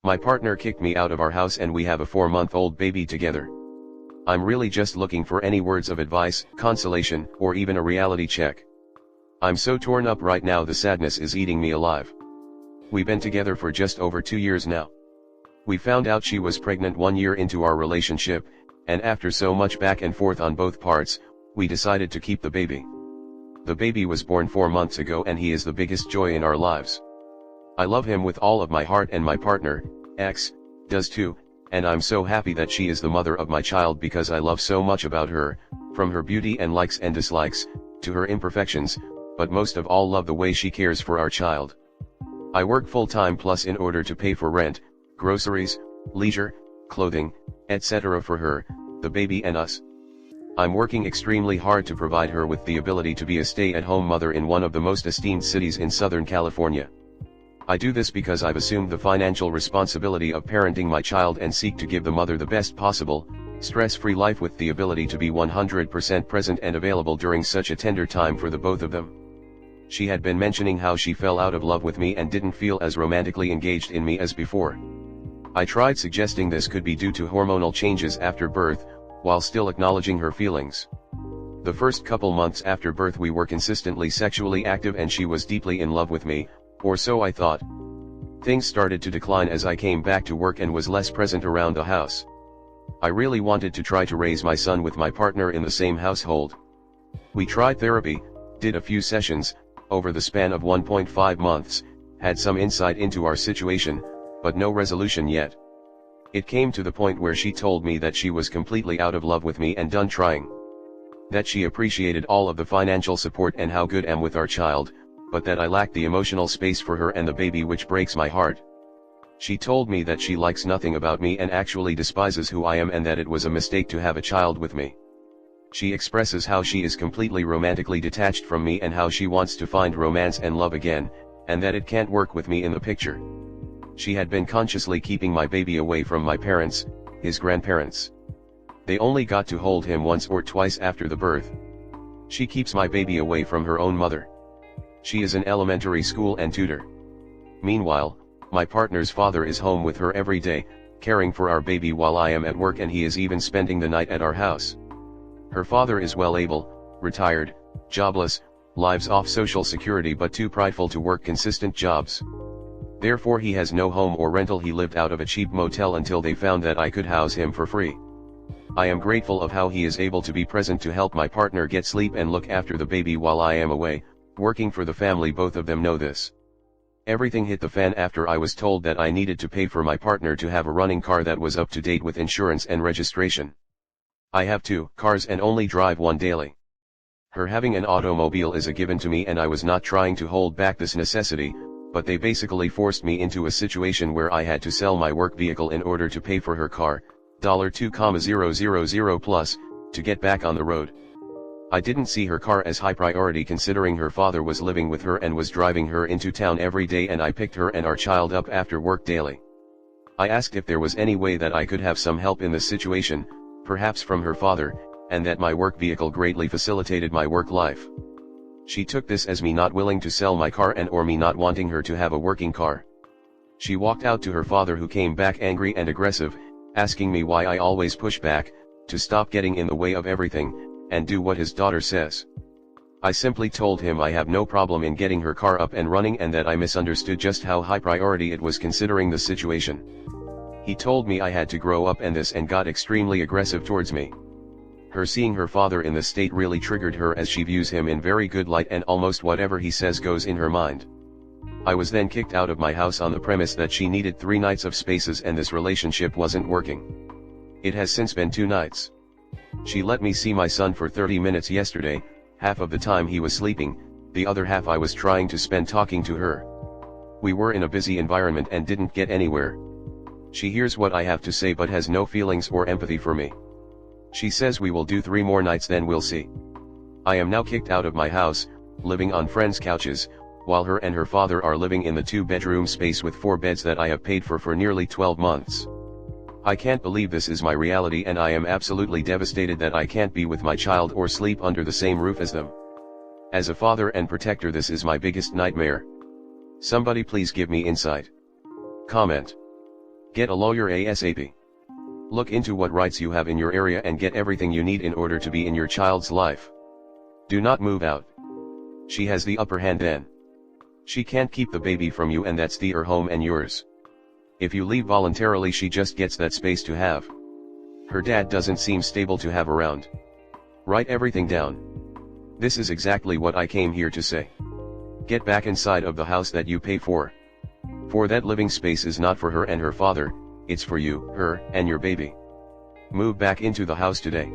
My partner kicked me out of our house and we have a 4-month-old baby together. I'm really just looking for any words of advice, consolation, or even a reality check. I'm so torn up right now, the sadness is eating me alive. We've been together for just over 2 years now. We found out she was pregnant 1 year into our relationship, and after so much back and forth on both parts, we decided to keep the baby. The baby was born 4 months ago and he is the biggest joy in our lives. I love him with all of my heart and my partner, ex, does too, and I'm so happy that she is the mother of my child because I love so much about her, from her beauty and likes and dislikes, to her imperfections, but most of all love the way she cares for our child. I work full-time plus in order to pay for rent, groceries, leisure, clothing, etc. for her, the baby and us. I'm working extremely hard to provide her with the ability to be a stay-at-home mother in one of the most esteemed cities in Southern California. I do this because I've assumed the financial responsibility of parenting my child and seek to give the mother the best possible, stress-free life with the ability to be 100% present and available during such a tender time for the both of them. She had been mentioning how she fell out of love with me and didn't feel as romantically engaged in me as before. I tried suggesting this could be due to hormonal changes after birth, while still acknowledging her feelings. The first couple months after birth we were consistently sexually active and she was deeply in love with me, or so I thought. Things started to decline as I came back to work and was less present around the house. I really wanted to try to raise my son with my partner in the same household. We tried therapy, did a few sessions, over the span of 1.5 months, had some insight into our situation, but no resolution yet. It came to the point where she told me that she was completely out of love with me and done trying. That she appreciated all of the financial support and how good I am with our child, but that I lacked the emotional space for her and the baby, which breaks my heart. She told me that she likes nothing about me and actually despises who I am and that it was a mistake to have a child with me. She expresses how she is completely romantically detached from me and how she wants to find romance and love again, and that it can't work with me in the picture. She had been consciously keeping my baby away from my parents, his grandparents. They only got to hold him once or twice after the birth. She keeps my baby away from her own mother. She is in elementary school and tutor. Meanwhile, my partner's father is home with her every day, caring for our baby while I am at work, and he is even spending the night at our house. Her father is well able, retired, jobless, lives off Social Security but too prideful to work consistent jobs. Therefore he has no home or rental. He lived out of a cheap motel until they found that I could house him for free. I am grateful of how he is able to be present to help my partner get sleep and look after the baby while I am away, working for the family. Both of them know this. Everything hit the fan after I was told that I needed to pay for my partner to have a running car that was up to date with insurance and registration. I have 2 cars and only drive one daily. Her having an automobile is a given to me and I was not trying to hold back this necessity, but they basically forced me into a situation where I had to sell my work vehicle in order to pay for her car, $2,000 plus, to get back on the road. I didn't see her car as high priority considering her father was living with her and was driving her into town every day, and I picked her and our child up after work daily. I asked if there was any way that I could have some help in this situation, perhaps from her father, and that my work vehicle greatly facilitated my work life. She took this as me not willing to sell my car and or me not wanting her to have a working car. She walked out to her father, who came back angry and aggressive, asking me why I always push back, to stop getting in the way of everything, and do what his daughter says. I simply told him I have no problem in getting her car up and running and that I misunderstood just how high priority it was considering the situation. He told me I had to grow up and got extremely aggressive towards me. Her seeing her father in this state really triggered her, as she views him in very good light and almost whatever he says goes in her mind. I was then kicked out of my house on the premise that she needed 3 nights of spaces and this relationship wasn't working. It has since been 2 nights. She let me see my son for 30 minutes yesterday, half of the time he was sleeping, the other half I was trying to spend talking to her. We were in a busy environment and didn't get anywhere. She hears what I have to say but has no feelings or empathy for me. She says we will do 3 more nights, then we'll see. I am now kicked out of my house, living on friends' couches, while her and her father are living in the 2-bedroom space with 4 beds that I have paid for nearly 12 months. I can't believe this is my reality, and I am absolutely devastated that I can't be with my child or sleep under the same roof as them. As a father and protector, this is my biggest nightmare. Somebody please give me insight. Comment. Get a lawyer ASAP. Look into what rights you have in your area and get everything you need in order to be in your child's life. Do not move out. She has the upper hand then. She can't keep the baby from you, and that's her home and yours. If you leave voluntarily, she just gets that space to have. Her dad doesn't seem stable to have around. Write everything down. This is exactly what I came here to say. Get back inside of the house that you pay for. For that living space is not for her and her father, it's for you, her, and your baby. Move back into the house today.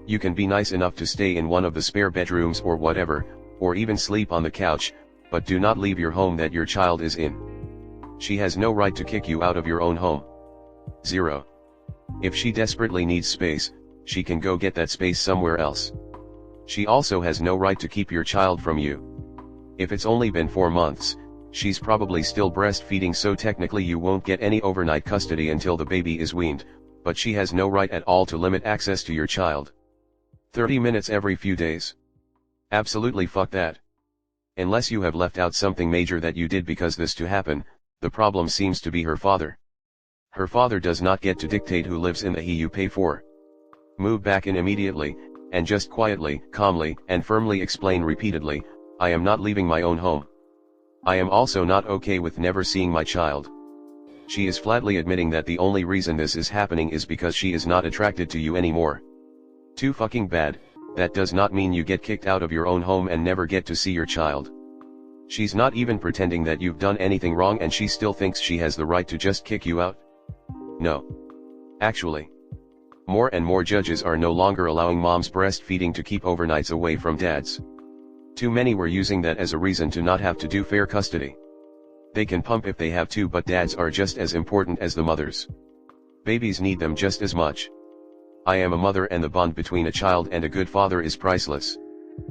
You can be nice enough to stay in one of the spare bedrooms or whatever, or even sleep on the couch, but do not leave your home that your child is in. She has no right to kick you out of your own home. 0. If she desperately needs space, she can go get that space somewhere else. She also has no right to keep your child from you. If it's only been 4 months, she's probably still breastfeeding, so technically you won't get any overnight custody until the baby is weaned, but she has no right at all to limit access to your child. 30 minutes every few days. Absolutely fuck that. Unless you have left out something major that you did because this to happen, the problem seems to be her father. Her father does not get to dictate who lives in the he you pay for. Move back in immediately, and just quietly, calmly, and firmly explain repeatedly, I am not leaving my own home. I am also not okay with never seeing my child. She is flatly admitting that the only reason this is happening is because she is not attracted to you anymore. Too fucking bad. That does not mean you get kicked out of your own home and never get to see your child. She's not even pretending that you've done anything wrong, and she still thinks she has the right to just kick you out. No. Actually, more and more judges are no longer allowing moms breastfeeding to keep overnights away from dads. Too many were using that as a reason to not have to do fair custody. They can pump if they have to, but dads are just as important as the mothers. Babies need them just as much. I am a mother, and the bond between a child and a good father is priceless.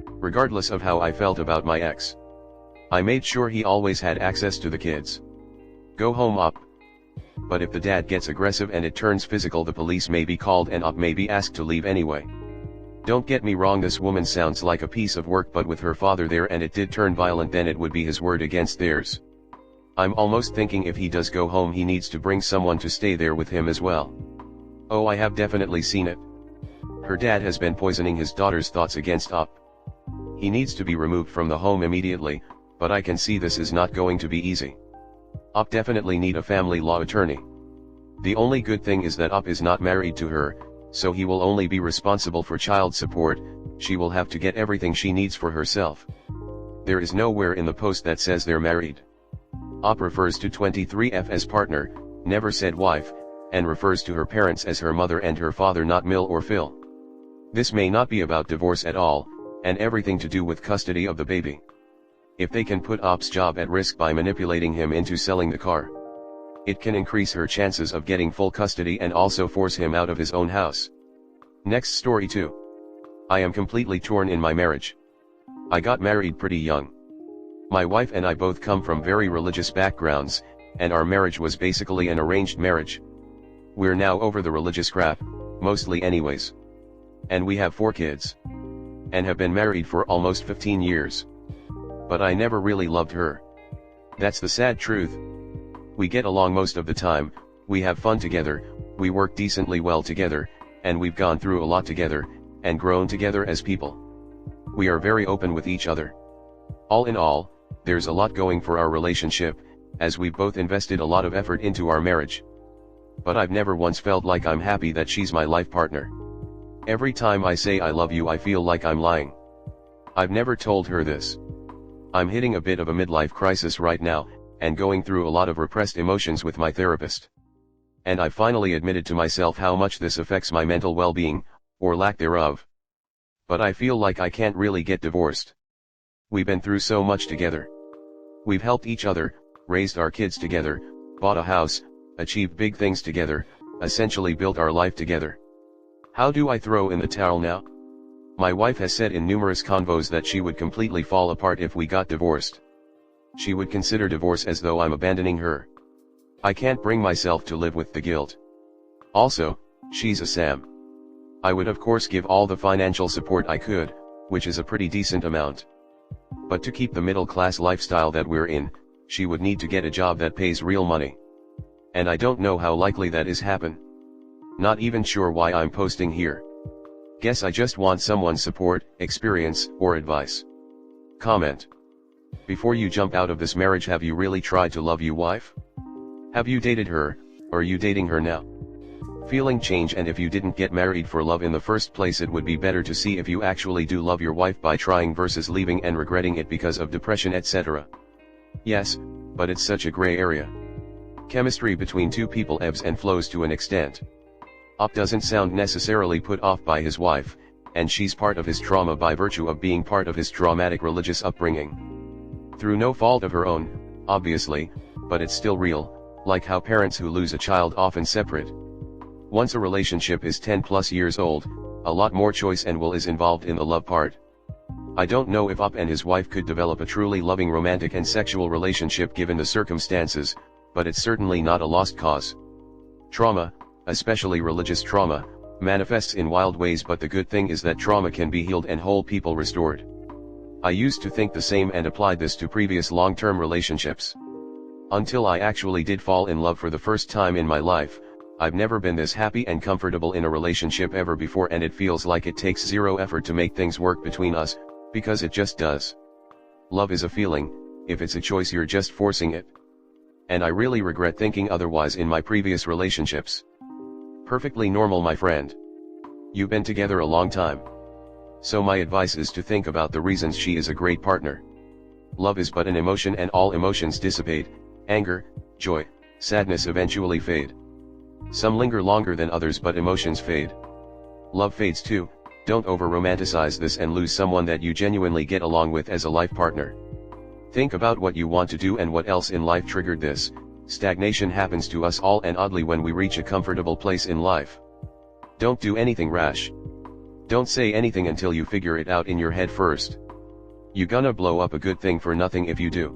Regardless of how I felt about my ex, I made sure he always had access to the kids. Go home up. But if the dad gets aggressive and it turns physical, the police may be called and op may be asked to leave anyway. Don't get me wrong, this woman sounds like a piece of work, but with her father there and it did turn violent, then it would be his word against theirs. I'm almost thinking if he does go home, he needs to bring someone to stay there with him as well. Oh, I have definitely seen it. Her dad has been poisoning his daughter's thoughts against op. He needs to be removed from the home immediately, but I can see this is not going to be easy. Op definitely need a family law attorney. The only good thing is that op is not married to her, so he will only be responsible for child support. She will have to get everything she needs for herself. There is nowhere in the post that says they're married. Op refers to 23F as partner, never said wife, and refers to her parents as her mother and her father, not Mill or Phil. This may not be about divorce at all, and everything to do with custody of the baby. If they can put Op's job at risk by manipulating him into selling the car, it can increase her chances of getting full custody and also force him out of his own house. Next story 2. I am completely torn in my marriage. I got married pretty young. My wife and I both come from very religious backgrounds, and our marriage was basically an arranged marriage. We're now over the religious crap, mostly anyways. And we have 4 kids. And have been married for almost 15 years. But I never really loved her. That's the sad truth. We get along most of the time, we have fun together, we work decently well together, and we've gone through a lot together, and grown together as people. We are very open with each other. All in all, there's a lot going for our relationship, as we've both invested a lot of effort into our marriage. But I've never once felt like I'm happy that she's my life partner. Every time I say I love you, I feel like I'm lying. I've never told her this. I'm hitting a bit of a midlife crisis right now, and going through a lot of repressed emotions with my therapist. And I finally admitted to myself how much this affects my mental well-being, or lack thereof. But I feel like I can't really get divorced. We've been through so much together. We've helped each other, raised our kids together, bought a house, achieved big things together, essentially built our life together. How do I throw in the towel now? My wife has said in numerous convos that she would completely fall apart if we got divorced. She would consider divorce as though I'm abandoning her. I can't bring myself to live with the guilt. Also, she's a Sam. I would of course give all the financial support I could, which is a pretty decent amount. But to keep the middle class lifestyle that we're in, she would need to get a job that pays real money. And I don't know how likely that is happen. Not even sure why I'm posting here. Guess I just want someone's support, experience, or advice. Comment. Before you jump out of this marriage, have you really tried to love your wife? Have you dated her, or are you dating her now? Feeling change, and if you didn't get married for love in the first place, it would be better to see if you actually do love your wife by trying versus leaving and regretting it because of depression, etc. Yes, but it's such a gray area. Chemistry between two people ebbs and flows to an extent. Op doesn't sound necessarily put off by his wife, and she's part of his trauma by virtue of being part of his traumatic religious upbringing. Through no fault of her own, obviously, but it's still real, like how parents who lose a child often separate. Once a relationship is 10+ years old, a lot more choice and will is involved in the love part. I don't know if Op and his wife could develop a truly loving romantic and sexual relationship given the circumstances, but it's certainly not a lost cause. Trauma, especially religious trauma, manifests in wild ways, but the good thing is that trauma can be healed and whole people restored. I used to think the same and applied this to previous long-term relationships. Until I actually did fall in love for the first time in my life. I've never been this happy and comfortable in a relationship ever before, and it feels like it takes zero effort to make things work between us, because it just does. Love is a feeling. If it's a choice, you're just forcing it. And I really regret thinking otherwise in my previous relationships. Perfectly normal, my friend. You've been together a long time. So my advice is to think about the reasons she is a great partner. Love is but an emotion, and all emotions dissipate. Anger, joy, sadness eventually fade. Some linger longer than others, but emotions fade. Love fades too. Don't over-romanticize this and lose someone that you genuinely get along with as a life partner. Think about what you want to do and what else in life triggered this. Stagnation happens to us all, and oddly when we reach a comfortable place in life. Don't do anything rash. Don't say anything until you figure it out in your head first. You gonna blow up a good thing for nothing if you do.